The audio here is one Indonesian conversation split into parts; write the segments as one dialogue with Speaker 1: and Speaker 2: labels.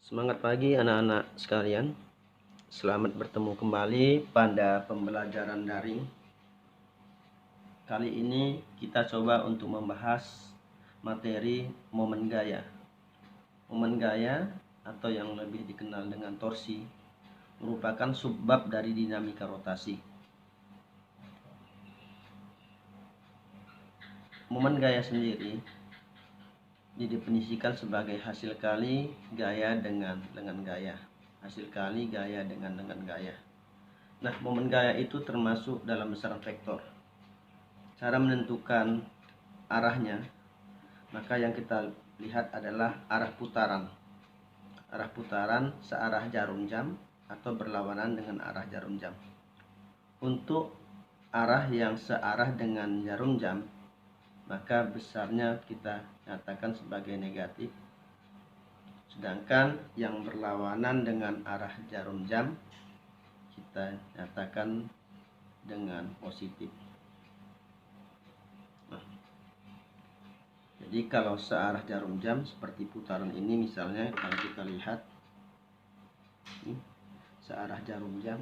Speaker 1: Semangat pagi anak-anak sekalian. Selamat bertemu kembali pada pembelajaran daring. Kali ini kita coba untuk membahas materi momen gaya. Momen gaya atau yang lebih dikenal dengan torsi merupakan subbab dari dinamika rotasi. Momen gaya sendiri didefinisikan sebagai hasil kali gaya dengan lengan gaya. Hasil kali gaya dengan lengan gaya. Nah, momen gaya itu termasuk dalam besaran vektor. Cara menentukan arahnya, maka yang kita lihat adalah arah putaran. Arah putaran searah jarum jam atau berlawanan dengan arah jarum jam. Untuk arah yang searah dengan jarum jam, maka besarnya kita nyatakan sebagai negatif. Sedangkan yang berlawanan dengan arah jarum jam kita nyatakan dengan positif. Jadi kalau searah jarum jam seperti putaran ini, misalnya kalau kita lihat ini searah jarum jam,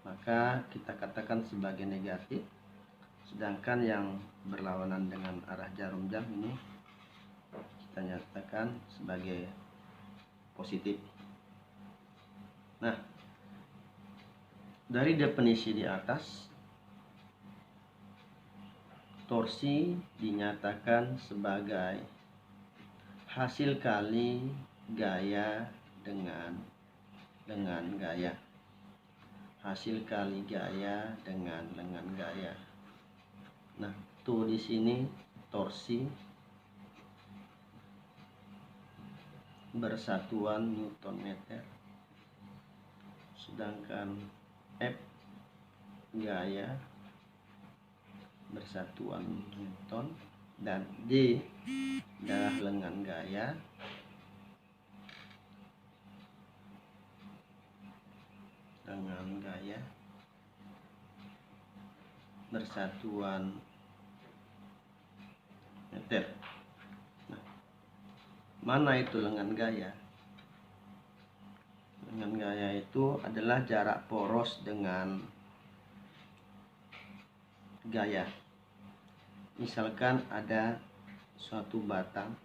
Speaker 1: maka kita katakan sebagai negatif. Sedangkan yang berlawanan dengan arah jarum jam ini kita nyatakan sebagai positif. Nah, dari definisi di atas, torsi dinyatakan sebagai hasil kali gaya dengan gaya. Hasil kali gaya dengan lengan gaya. Nah, tuh di sini torsi bersatuan Newton meter. Sedangkan F gaya bersatuan Newton, dan D adalah lengan gaya bersatuan meter. Nah, mana itu lengan gaya? Lengan gaya itu adalah jarak poros dengan gaya. Misalkan ada suatu batang,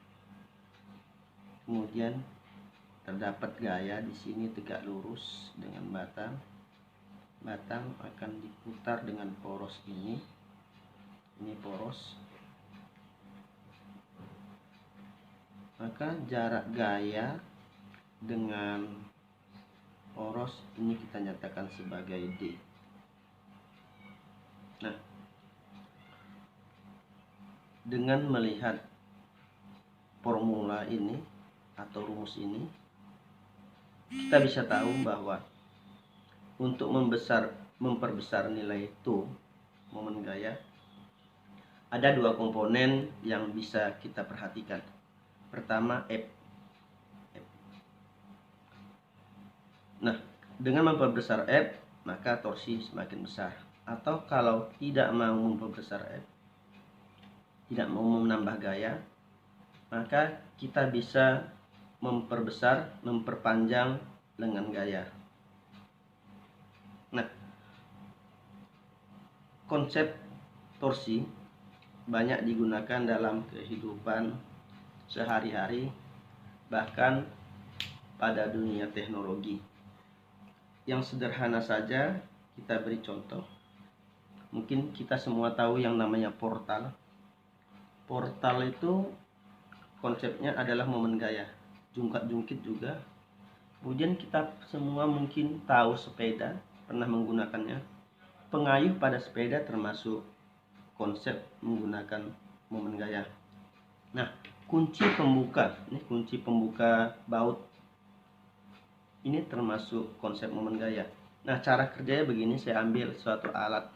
Speaker 1: kemudian terdapat gaya di sini tegak lurus dengan batang. Batang akan diputar dengan poros ini poros. Maka jarak gaya dengan poros ini kita nyatakan sebagai D. Nah, dengan melihat formula ini atau rumus ini, kita bisa tahu bahwa untuk memperbesar nilai itu momen gaya, ada dua komponen yang bisa kita perhatikan. Pertama, F. Nah, dengan memperbesar F, maka torsi semakin besar. Atau kalau tidak mau memperbesar F, tidak mau menambah gaya, maka kita bisa memperpanjang lengan gaya. Nah, konsep torsi banyak digunakan dalam kehidupan sehari-hari, bahkan pada dunia teknologi. Yang sederhana saja kita beri contoh. Mungkin kita semua tahu yang namanya portal. Portal itu konsepnya adalah momen gaya, jungkat-jungkit juga. Kemudian kita semua mungkin tahu sepeda, pernah menggunakannya. Pengayuh pada sepeda termasuk konsep menggunakan momen gaya. Nah, kunci pembuka baut ini termasuk konsep momen gaya. Nah, cara kerjanya begini, saya ambil suatu alat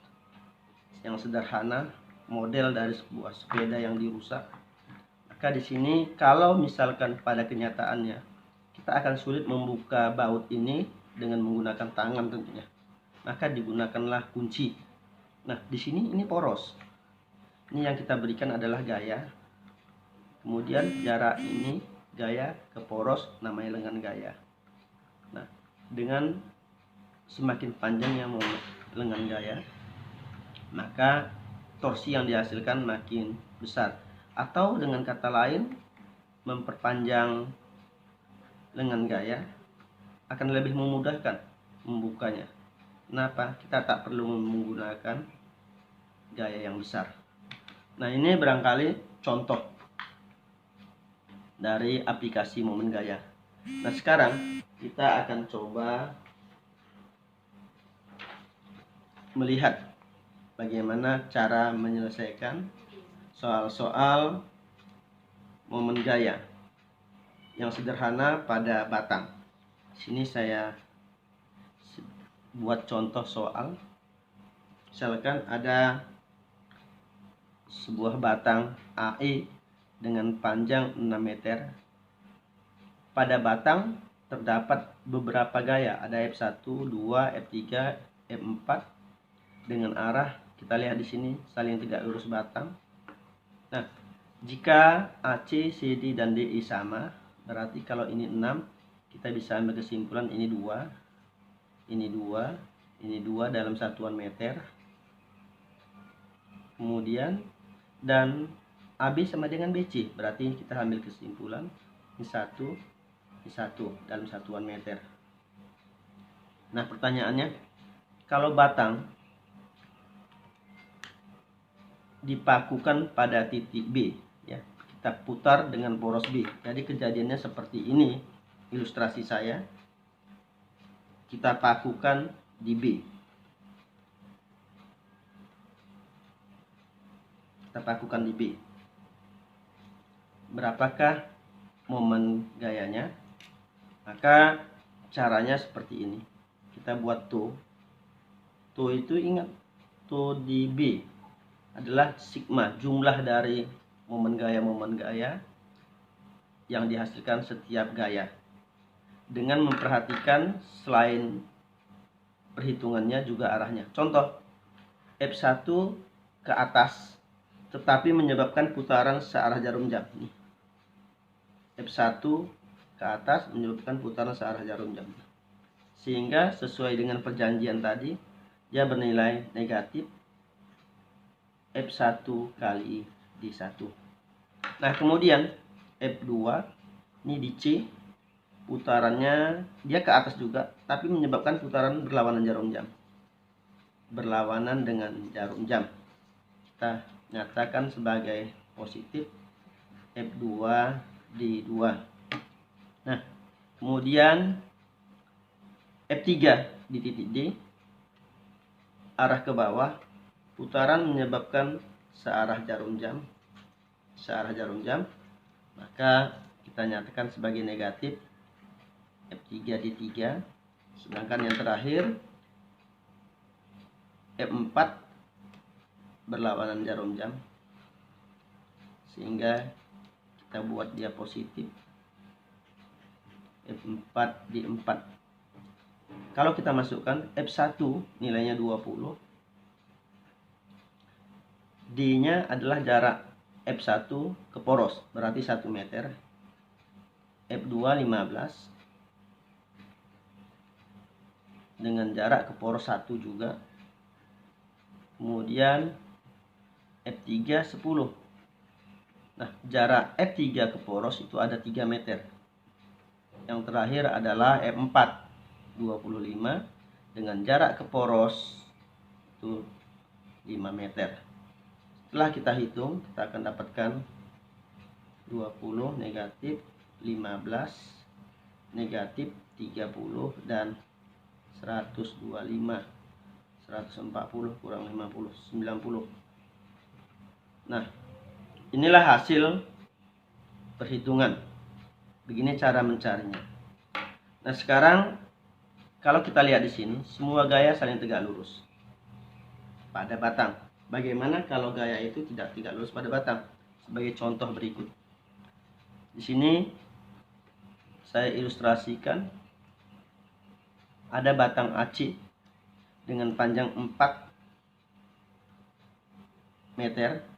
Speaker 1: yang sederhana, model dari sebuah sepeda yang dirusak. Maka di sini kalau misalkan pada kenyataannya kita akan sulit membuka baut ini dengan menggunakan tangan tentunya, maka digunakanlah kunci. Nah, di sini ini poros. Ini yang kita berikan adalah gaya. Kemudian jarak ini gaya ke poros namanya lengan gaya. Nah, dengan semakin panjangnya lengan gaya, maka torsi yang dihasilkan makin besar. Atau dengan kata lain, memperpanjang lengan gaya akan lebih memudahkan membukanya. Kenapa? Kita tak perlu menggunakan gaya yang besar. Nah, ini barangkali contoh dari aplikasi momen gaya. Nah, sekarang kita akan coba melihat bagaimana cara menyelesaikan soal-soal momen gaya yang sederhana pada batang. Sini saya buat contoh soal. Misalkan ada sebuah batang AE dengan panjang 6 meter. Pada batang terdapat beberapa gaya, ada F1, 2, F3, F4 dengan arah, kita lihat di sini, saling tidak lurus batang. Nah, jika AC, CD, dan DI sama, berarti kalau ini 6, kita bisa ambil kesimpulan ini 2, ini 2, ini 2 dalam satuan meter. Kemudian dan AB sama dengan BC, berarti kita ambil kesimpulan ini 1, ini 1 dalam satuan meter. Nah, pertanyaannya, kalau batang dipakukan pada titik B, ya, kita putar dengan poros B. Jadi kejadiannya seperti ini, ilustrasi saya. Kita pakukan di B. Kita pakukan di B. Berapakah momen gayanya? Maka caranya seperti ini. Kita buat TO. TO itu ingat, TO di B adalah sigma, jumlah dari momen gaya yang dihasilkan setiap gaya. Dengan memperhatikan selain perhitungannya juga arahnya. Contoh, F1 ke atas tetapi menyebabkan putaran searah jarum jam. F1 ke atas menyebabkan putaran searah jarum jam. Sehingga sesuai dengan perjanjian tadi, dia bernilai negatif F1 kali D1. Nah, kemudian F2 ini di C, putarannya dia ke atas juga, tapi menyebabkan putaran berlawanan jarum jam. Berlawanan dengan jarum jam. Kita nyatakan sebagai positif F2 D2. Nah, kemudian F3 di titik D, arah ke bawah, putaran menyebabkan searah jarum jam. Maka kita nyatakan sebagai negatif F3 D3. Sedangkan yang terakhir F4 berlawanan jarum jam, sehingga kita buat dia positif F4 D4. Kalau kita masukkan F1 nilainya 20, D-nya adalah jarak F1 ke poros, berarti 1 meter. F2 15 dengan jarak ke poros 1 juga. Kemudian F3 10. Nah, jarak F3 ke poros itu ada 3 meter. Yang terakhir adalah F4 25 dengan jarak ke poros itu 5 meter. Setelah kita hitung, kita akan dapatkan 20 negatif 15 negatif 30 dan 125. 140 kurang 50, 90. Nah, inilah hasil perhitungan. Begini cara mencarinya. Nah, sekarang kalau kita lihat di sini, semua gaya saling tegak lurus pada batang. Bagaimana kalau gaya itu tidak tegak lurus pada batang? Sebagai contoh berikut. Di sini saya ilustrasikan ada batang AC dengan panjang 4 meter.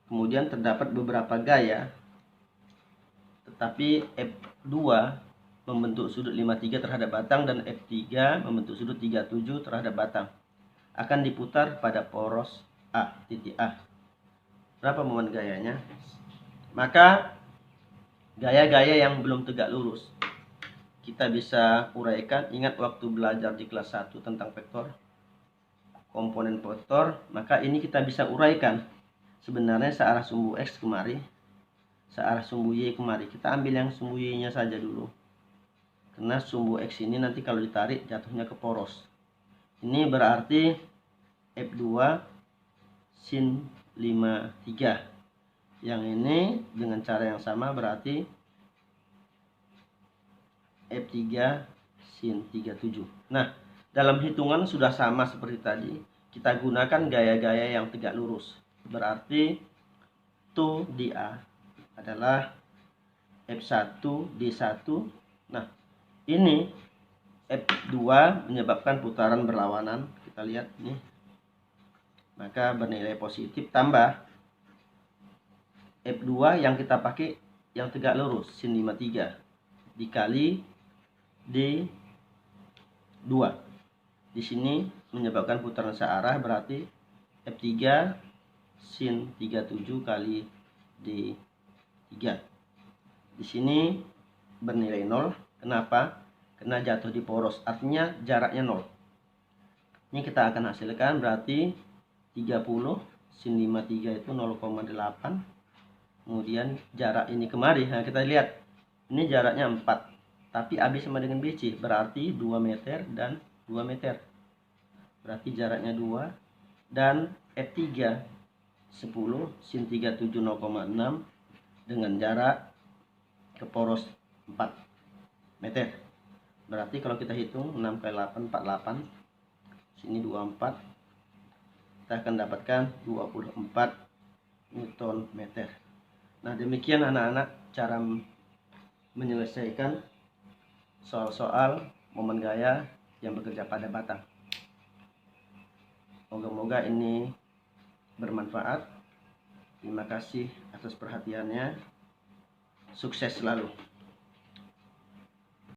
Speaker 1: Kemudian terdapat beberapa gaya. tetapi F2 membentuk sudut 53 terhadap batang dan F3 membentuk sudut 37 terhadap batang. Akan diputar pada poros A, titik A. Berapa momen gayanya? Maka gaya-gaya yang belum tegak lurus kita bisa uraikan. Ingat waktu belajar di kelas 1 tentang vektor, komponen vektor, maka ini kita bisa uraikan. Sebenarnya searah sumbu X kemari, searah sumbu Y kemari. Kita ambil yang sumbu Y nya saja dulu, karena sumbu X ini nanti kalau ditarik jatuhnya ke poros. Ini berarti F2 sin 53. Yang ini dengan cara yang sama berarti F3 sin 37. Nah, dalam hitungan sudah sama seperti tadi. Kita gunakan gaya-gaya yang tegak lurus. Berarti to di A adalah F1 D1. Nah, ini F2 menyebabkan putaran berlawanan. Kita lihat nih. Maka bernilai positif tambah F2 yang kita pakai yang tegak lurus sin 53 dikali D2. Di sini menyebabkan putaran searah berarti F3 sin 37 kali D3. Di sini bernilai 0. Kenapa? Karena jatuh di poros, artinya jaraknya 0. Ini kita akan hasilkan berarti 30 sin 53 itu 0,8. Kemudian jarak ini kemari, nah kita lihat ini jaraknya 4, tapi AB sama dengan BC, berarti 2 meter dan 2 meter, berarti jaraknya 2. Dan F3 10 sin 37 0,6 dengan jarak ke poros 4 meter. Berarti kalau kita hitung 6 kali 8 48, sini 24, kita akan dapatkan 24 Newton meter. Nah, demikian anak-anak cara menyelesaikan soal-soal momen gaya yang bekerja pada batang. Moga-moga ini bermanfaat. Terima kasih atas perhatiannya. Sukses selalu.